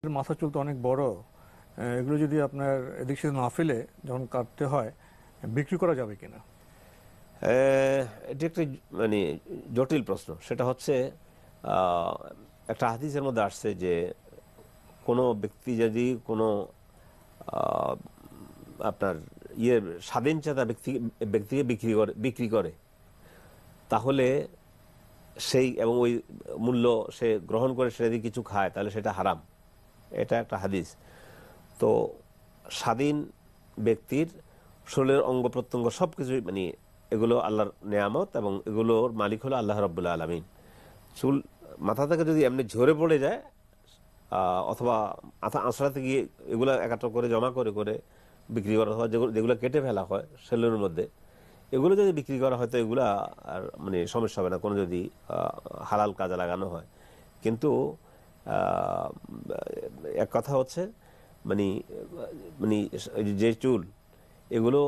মাথা চুল তো অনেক বড়, এগুলো যদি আপনার এদিক সেদিক না ফেলে যখন কাটতে হয়, বিক্রি করা যাবে কিনা? এটি একটি মানে জটিল প্রশ্ন। সেটা হচ্ছে একটা হাদিসের মধ্যে আসছে যে কোনো ব্যক্তি যদি কোনো আহ, আপনার স্বাধীনচেতা ব্যক্তিকে বিক্রি করে তাহলে সেই এবং ওই মূল্য সে গ্রহণ করে সে যদি কিছু খায় তাহলে সেটা হারাম। এটা একটা হাদিস। তো স্বাধীন ব্যক্তির শরীরের অঙ্গ প্রত্যঙ্গ সবকিছু মানে এগুলো আল্লাহর নেয়ামত এবং এগুলোর মালিক হলো আল্লাহ রাব্বুল আলামিন। চুল মাথা থেকে যদি এমনি ঝরে পড়ে যায় অথবা আঁচড়াতে গিয়ে এগুলো একাত্র করে জমা করে করে বিক্রি করা হয়, যেগুলো কেটে ফেলা হয় সেলুনের মধ্যে, এগুলো যদি বিক্রি করা হয় তো এগুলো আর মানে সমস্যা হবে না কোনো যদি হালাল কাজে লাগানো হয়। কিন্তু এক কথা হচ্ছে মানে মানে যে চুল এগুলো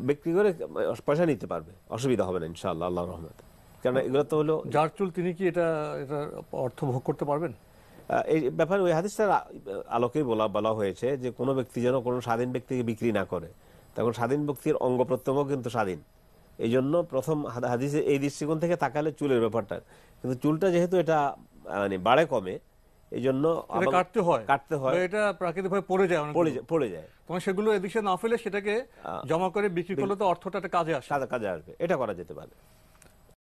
বিক্রি করে পয়সা নিতে পারবে, অসুবিধা হবে না ইনশাআল্লাহ, আল্লাহর রহমতে। কারণ এগুলো তো হলো যার চুল তিনি কি এটা অর্থ ভোগ করতে পারবেন? এই ব্যাপারে ওই হাদিসটার আলোকেই বলা হয়েছে যে কোনো ব্যক্তি যেন কোনো স্বাধীন ব্যক্তিকে বিক্রি না করে। তখন স্বাধীন ব্যক্তির অঙ্গ প্রত্যঙ্গ কিন্তু স্বাধীন। এই জন্য প্রথম হাদিসে এই দৃষ্টিকোণ থেকে তাকালে চুলের ব্যাপারটা, কিন্তু চুলটা যেহেতু এটা মানে বাড়ে কমে এই জন্য কাটতে হয়, এটা প্রাকৃতিকভাবে পড়ে যায় তখন সেগুলো এদিকে না ফেলে সেটাকে জমা করে বিক্রি করলে তো অর্থটা কাজে আসে, কাজে আসবে, এটা করা যেতে পারে।